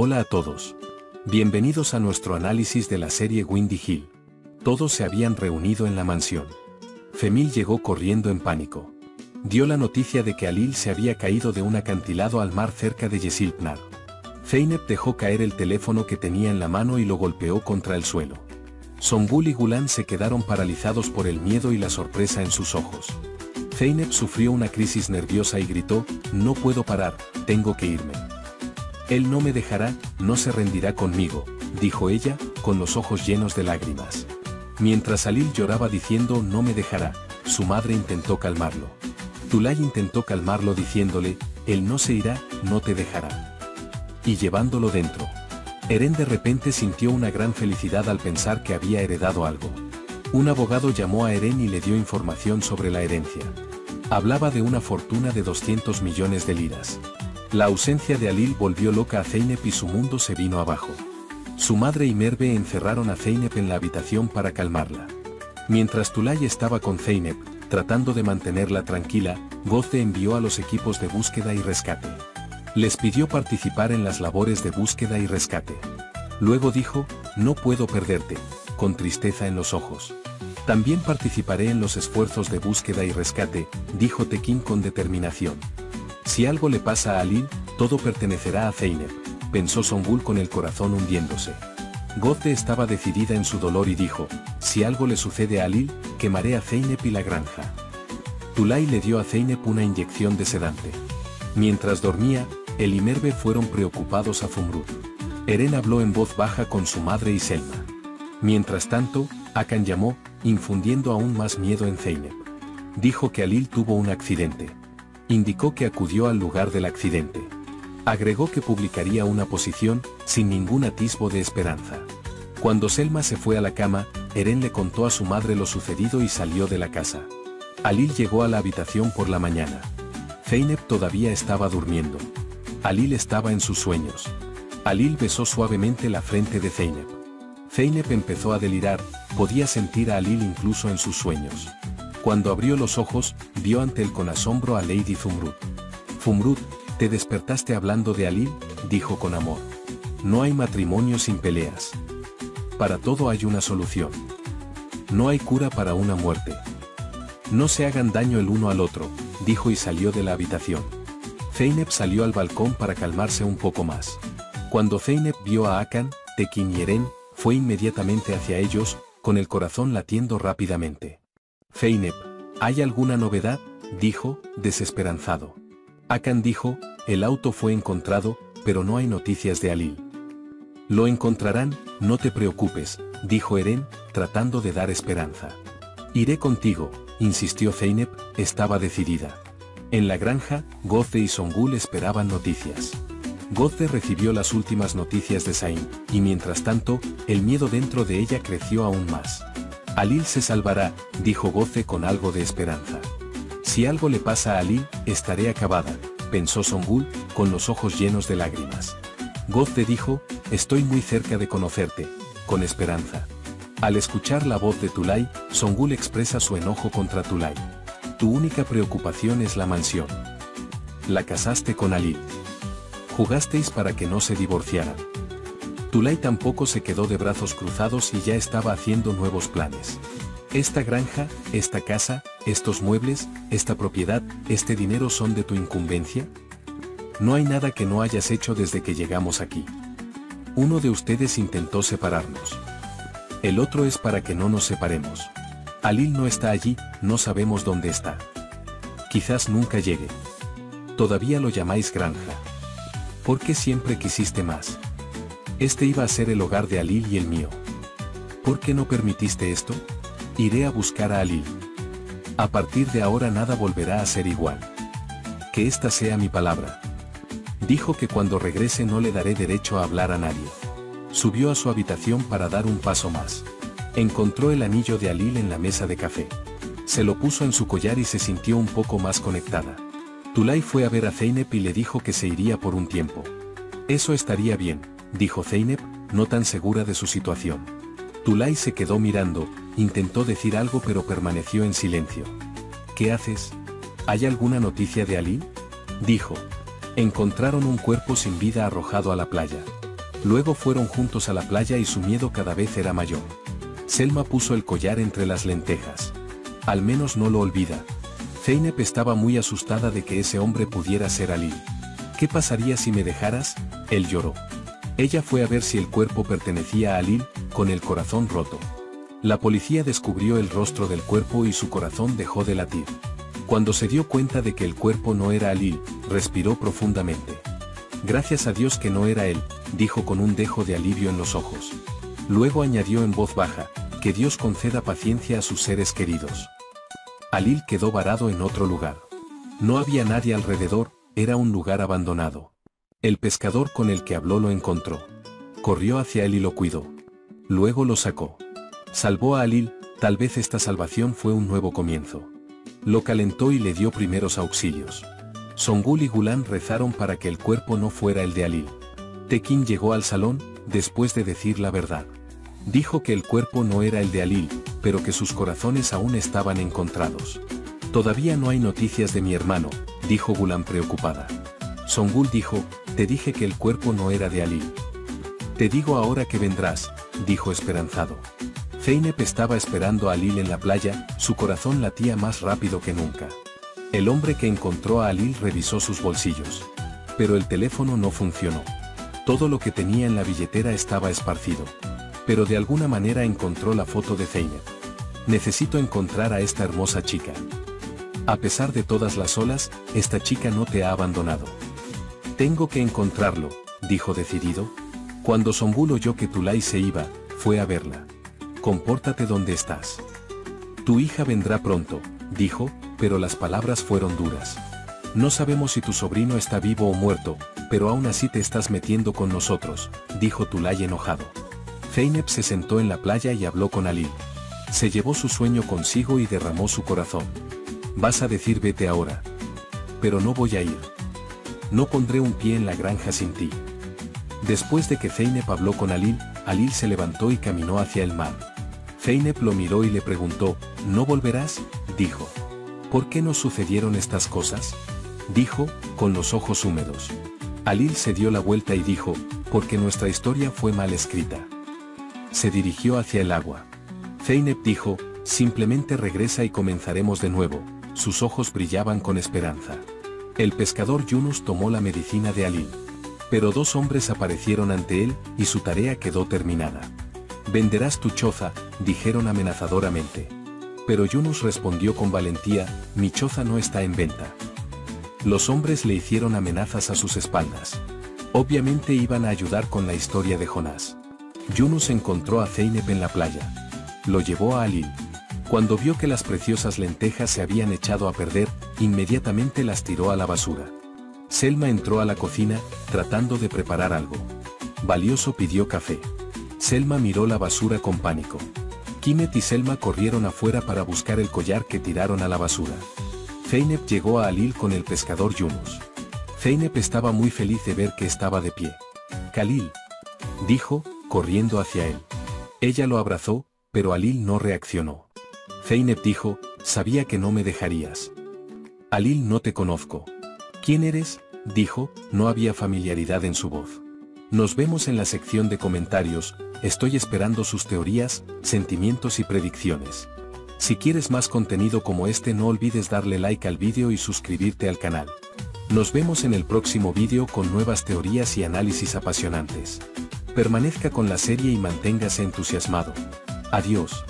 Hola a todos. Bienvenidos a nuestro análisis de la serie Windy Hill. Todos se habían reunido en la mansión. Femil llegó corriendo en pánico. Dio la noticia de que Alil se había caído de un acantilado al mar cerca de Yeşilpınar. Zeynep dejó caer el teléfono que tenía en la mano y lo golpeó contra el suelo. Songül y Gulan se quedaron paralizados por el miedo y la sorpresa en sus ojos. Zeynep sufrió una crisis nerviosa y gritó: «No puedo parar, tengo que irme». «Él no me dejará, no se rendirá conmigo», dijo ella, con los ojos llenos de lágrimas. Mientras Alil lloraba diciendo «no me dejará», su madre intentó calmarlo. Tülay intentó calmarlo diciéndole: «Él no se irá, no te dejará». Y llevándolo dentro. Eren de repente sintió una gran felicidad al pensar que había heredado algo. Un abogado llamó a Eren y le dio información sobre la herencia. Hablaba de una fortuna de 200 millones de liras. La ausencia de Alil volvió loca a Zeynep y su mundo se vino abajo. Su madre y Merve encerraron a Zeynep en la habitación para calmarla. Mientras Tülay estaba con Zeynep, tratando de mantenerla tranquila, Gözde envió a los equipos de búsqueda y rescate. Les pidió participar en las labores de búsqueda y rescate. Luego dijo: «No puedo perderte», con tristeza en los ojos. «También participaré en los esfuerzos de búsqueda y rescate», dijo Tekin con determinación. «Si algo le pasa a Alil, todo pertenecerá a Zeynep», pensó Songül con el corazón hundiéndose. Gözde estaba decidida en su dolor y dijo: «Si algo le sucede a Alil, quemaré a Zeynep y la granja». Tülay le dio a Zeynep una inyección de sedante. Mientras dormía, él y Merve fueron preocupados a Zumrud. Eren habló en voz baja con su madre y Selma. Mientras tanto, Hakan llamó, infundiendo aún más miedo en Zeynep. Dijo que Alil tuvo un accidente. Indicó que acudió al lugar del accidente. Agregó que publicaría una posición, sin ningún atisbo de esperanza. Cuando Selma se fue a la cama, Eren le contó a su madre lo sucedido y salió de la casa. Alil llegó a la habitación por la mañana. Zeynep todavía estaba durmiendo. Alil estaba en sus sueños. Alil besó suavemente la frente de Zeynep. Zeynep empezó a delirar, podía sentir a Alil incluso en sus sueños. Cuando abrió los ojos, vio ante él con asombro a Lady Zumrud. «Zumrud, ¿te despertaste hablando de Alil?», dijo con amor. «No hay matrimonio sin peleas. Para todo hay una solución. No hay cura para una muerte. No se hagan daño el uno al otro», dijo y salió de la habitación. Zeynep salió al balcón para calmarse un poco más. Cuando Zeynep vio a Hakan, Tekin y Eren, fue inmediatamente hacia ellos, con el corazón latiendo rápidamente. «Zeynep, ¿hay alguna novedad?», dijo, desesperanzado. Hakan dijo: «El auto fue encontrado, pero no hay noticias de Alil». «Lo encontrarán, no te preocupes», dijo Eren, tratando de dar esperanza. «Iré contigo», insistió Zeynep, estaba decidida. En la granja, Gözde y Songül esperaban noticias. Gözde recibió las últimas noticias de Zayn, y mientras tanto, el miedo dentro de ella creció aún más. «Alil se salvará», dijo Gözde con algo de esperanza. «Si algo le pasa a Alil, estaré acabada», pensó Songül, con los ojos llenos de lágrimas. Gözde dijo: «Estoy muy cerca de conocerte», con esperanza. Al escuchar la voz de Tülay, Songül expresa su enojo contra Tülay. «Tu única preocupación es la mansión. La casaste con Alil. Jugasteis para que no se divorciaran». Tülay tampoco se quedó de brazos cruzados y ya estaba haciendo nuevos planes. «Esta granja, esta casa, estos muebles, esta propiedad, este dinero son de tu incumbencia. No hay nada que no hayas hecho desde que llegamos aquí. Uno de ustedes intentó separarnos. El otro es para que no nos separemos. Alil no está allí, no sabemos dónde está. Quizás nunca llegue. Todavía lo llamáis granja. ¿Por qué siempre quisiste más? Este iba a ser el hogar de Alil y el mío. ¿Por qué no permitiste esto? Iré a buscar a Alil. A partir de ahora nada volverá a ser igual. Que esta sea mi palabra». Dijo que cuando regrese no le daré derecho a hablar a nadie. Subió a su habitación para dar un paso más. Encontró el anillo de Alil en la mesa de café. Se lo puso en su collar y se sintió un poco más conectada. Tülay fue a ver a Zeynep y le dijo que se iría por un tiempo. «Eso estaría bien», dijo Zeynep, no tan segura de su situación. Tülay se quedó mirando, intentó decir algo pero permaneció en silencio. «¿Qué haces? ¿Hay alguna noticia de Alil?», dijo. Encontraron un cuerpo sin vida arrojado a la playa. Luego fueron juntos a la playa y su miedo cada vez era mayor. Selma puso el collar entre las lentejas. Al menos no lo olvida. Zeynep estaba muy asustada de que ese hombre pudiera ser Halil. ¿Qué pasaría si me dejaras? Él lloró. Ella fue a ver si el cuerpo pertenecía a Halil, con el corazón roto. La policía descubrió el rostro del cuerpo y su corazón dejó de latir. Cuando se dio cuenta de que el cuerpo no era Halil, respiró profundamente. Gracias a Dios que no era él, dijo con un dejo de alivio en los ojos. Luego añadió en voz baja, que Dios conceda paciencia a sus seres queridos. Halil quedó varado en otro lugar. No había nadie alrededor, era un lugar abandonado. El pescador con el que habló lo encontró. Corrió hacia él y lo cuidó. Luego lo sacó. Salvó a Halil, tal vez esta salvación fue un nuevo comienzo. Lo calentó y le dio primeros auxilios. Songül y Gulan rezaron para que el cuerpo no fuera el de Halil. Tekin llegó al salón, después de decir la verdad. Dijo que el cuerpo no era el de Halil, pero que sus corazones aún estaban encontrados. Todavía no hay noticias de mi hermano, dijo Gulan preocupada. Songül dijo, te dije que el cuerpo no era de Halil. Te digo ahora que vendrás, dijo esperanzado. Zeynep estaba esperando a Halil en la playa, su corazón latía más rápido que nunca. El hombre que encontró a Halil revisó sus bolsillos. Pero el teléfono no funcionó. Todo lo que tenía en la billetera estaba esparcido. Pero de alguna manera encontró la foto de Zeynep. Necesito encontrar a esta hermosa chica. A pesar de todas las olas, esta chica no te ha abandonado. Tengo que encontrarlo, dijo decidido. Cuando Songül oyó que Tulay se iba, fue a verla. Compórtate donde estás. Tu hija vendrá pronto, dijo, pero las palabras fueron duras. No sabemos si tu sobrino está vivo o muerto, pero aún así te estás metiendo con nosotros, dijo Tulay enojado. Zeynep se sentó en la playa y habló con Halil. Se llevó su sueño consigo y derramó su corazón. Vas a decir vete ahora. Pero no voy a ir. No pondré un pie en la granja sin ti. Después de que Zeynep habló con Halil, Halil se levantó y caminó hacia el mar. Zeynep lo miró y le preguntó, ¿no volverás? Dijo. ¿Por qué nos sucedieron estas cosas? Dijo, con los ojos húmedos. Halil se dio la vuelta y dijo, porque nuestra historia fue mal escrita. Se dirigió hacia el agua. Zeynep dijo, simplemente regresa y comenzaremos de nuevo. Sus ojos brillaban con esperanza. El pescador Yunus tomó la medicina de Halil. Pero dos hombres aparecieron ante él, y su tarea quedó terminada. Venderás tu choza, dijeron amenazadoramente. Pero Yunus respondió con valentía, mi choza no está en venta. Los hombres le hicieron amenazas a sus espaldas. Obviamente iban a ayudar con la historia de Jonás. Yunus encontró a Zeynep en la playa. Lo llevó a Halil. Cuando vio que las preciosas lentejas se habían echado a perder, inmediatamente las tiró a la basura. Selma entró a la cocina, tratando de preparar algo. Valioso pidió café. Selma miró la basura con pánico. Quimet y Selma corrieron afuera para buscar el collar que tiraron a la basura. Zeynep llegó a Halil con el pescador Yunus. Zeynep estaba muy feliz de ver que estaba de pie. Khalil, dijo, corriendo hacia él. Ella lo abrazó, pero Halil no reaccionó. Zeynep dijo, sabía que no me dejarías. Halil, no te conozco. ¿Quién eres? Dijo, no había familiaridad en su voz. Nos vemos en la sección de comentarios, estoy esperando sus teorías, sentimientos y predicciones. Si quieres más contenido como este no olvides darle like al vídeo y suscribirte al canal. Nos vemos en el próximo vídeo con nuevas teorías y análisis apasionantes. Permanezca con la serie y manténgase entusiasmado. Adiós.